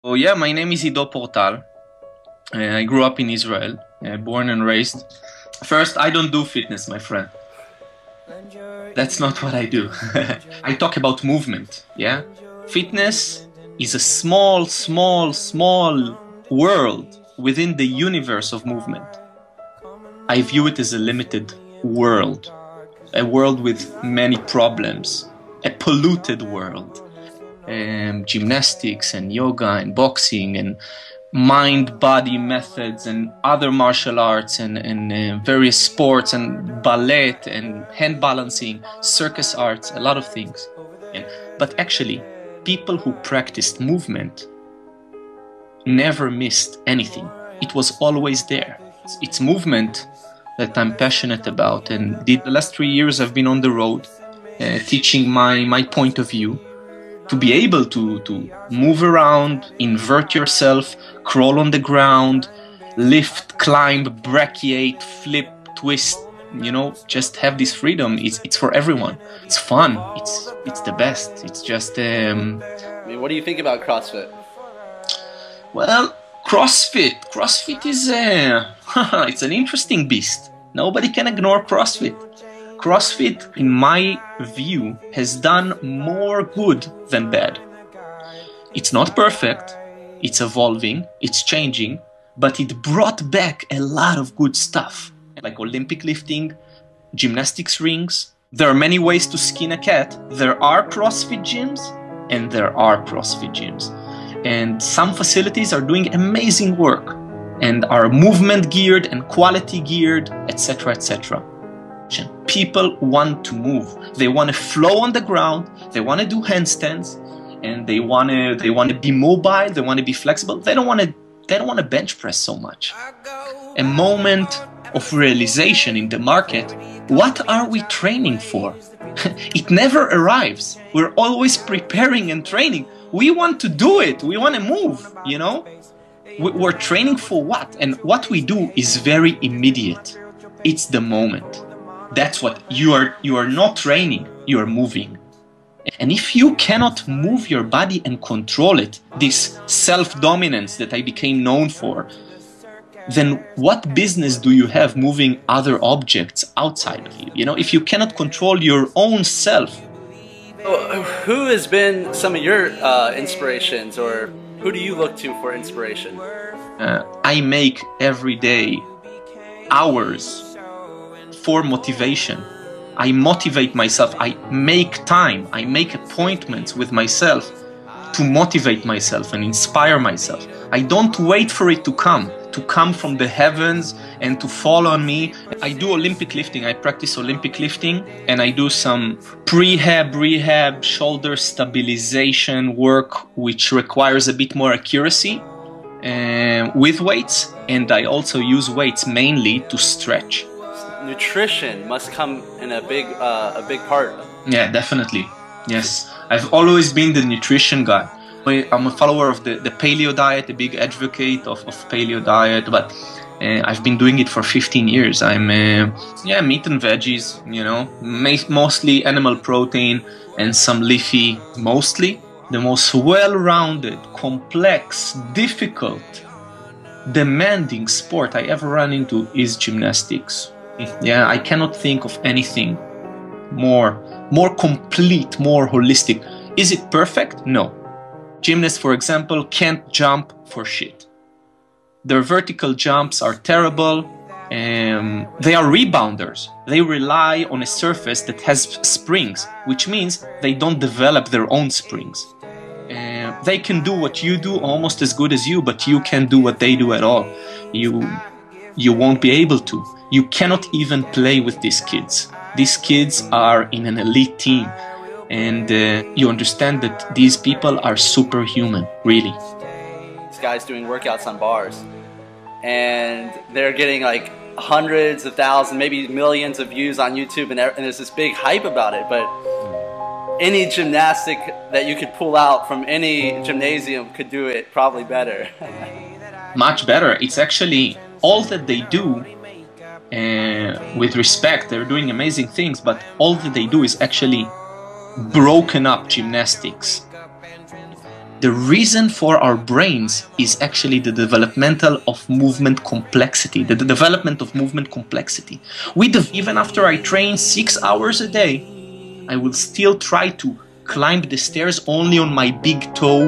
Oh yeah, my name is Ido Portal. I grew up in Israel, born and raised. First, I don't do fitness, my friend. That's not what I do. I talk about movement, yeah? Fitness is a small world within the universe of movement. I view it as a limited world, a world with many problems, a polluted world. Gymnastics and yoga and boxing and mind-body methods and other martial arts and various sports and ballet and hand balancing, circus arts, a lot of things. But actually, people who practiced movement never missed anything. It was always there. It's movement that I'm passionate about, and the last 3 years I've been on the road teaching my point of view. To be able to move around, invert yourself, crawl on the ground, lift, climb, brachiate, flip, twist, you know, just have this freedom. It's for everyone. It's fun. It's the best. It's just... I mean, what do you think about CrossFit? Well, CrossFit is it's an interesting beast. Nobody can ignore CrossFit. CrossFit, in my view, has done more good than bad. It's not perfect, it's evolving, it's changing, but it brought back a lot of good stuff, like Olympic lifting, gymnastics rings. There are many ways to skin a cat. There are CrossFit gyms, and there are CrossFit gyms. And some facilities are doing amazing work, and are movement geared and quality geared, etc., etc. People want to move. They want to flow on the ground. They want to do handstands, and they want to be mobile. They want to be flexible. They don't want to bench press so much. A moment of realization in the market. What are we training for? It never arrives. We're always preparing and training. We want to do it. We want to move. You know, we're training for what? And what we do is very immediate. It's the moment. That's what you are not training, you are moving. And if you cannot move your body and control it, this self-dominance that I became known for, then what business do you have moving other objects outside of you? You know, if you cannot control your own self. Who has been some of your inspirations, or who do you look to for inspiration? I make every day hours for motivation. I motivate myself. I make time. I make appointments with myself to motivate myself and inspire myself. I don't wait for it to come from the heavens and to fall on me. I do Olympic lifting. I practice Olympic lifting, and I do some rehab, shoulder stabilization work, which requires a bit more accuracy with weights. And I also use weights mainly to stretch. Nutrition must come in a big part. Yeah, definitely. Yes, I've always been the nutrition guy. I'm a follower of the Paleo diet, a big advocate of Paleo diet, but I've been doing it for 15 years. I'm meat and veggies, you know, mostly animal protein and some leafy, mostly. The most well-rounded, complex, difficult, demanding sport I ever run into is gymnastics. Yeah, I cannot think of anything more complete, more holistic. Is it perfect? No. Gymnasts, for example, can't jump for shit. Their vertical jumps are terrible. They are rebounders. They rely on a surface that has springs, which means they don't develop their own springs. They can do what you do almost as good as you, but you can't do what they do at all. You won't be able to. You cannot even play with these kids. These kids are in an elite team, and you understand that these people are superhuman, really. These guys doing workouts on bars, and they're getting like hundreds of thousands, maybe millions of views on YouTube, and there's this big hype about it, but any gymnastic that you could pull out from any gymnasium could do it probably better. Much better. It's actually all that they do. With respect, they're doing amazing things, but all that they do is actually broken up gymnastics. The reason for our brains is actually the developmental of movement complexity, the development of movement complexity. Even after I train 6 hours a day, I will still try to climb the stairs only on my big toe,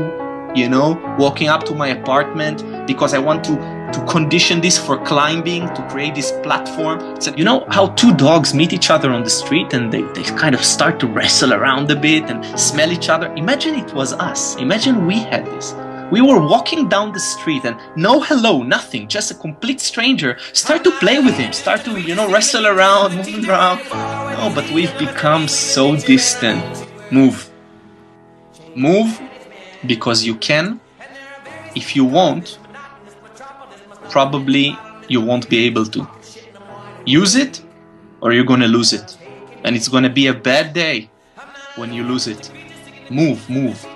you know, walking up to my apartment, because I want to condition this for climbing, to create this platform. So, you know how two dogs meet each other on the street and they kind of start to wrestle around a bit and smell each other? Imagine it was us. Imagine we had this. We were walking down the street and no hello, nothing, just a complete stranger. Start to play with him, start to, you know, wrestle around, move around. No, but we've become so distant. Move. Move because you can. If you won't, probably you won't be able to. Use it or you're gonna lose it. And it's gonna be a bad day when you lose it. Move, move.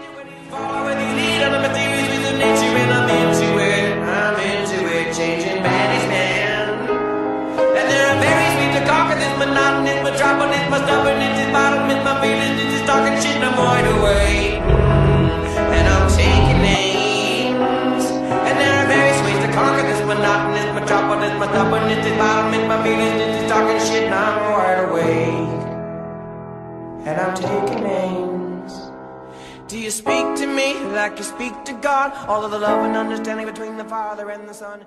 And I'm taking names. Do you speak to me like you speak to God? All of the love and understanding between the Father and the Son.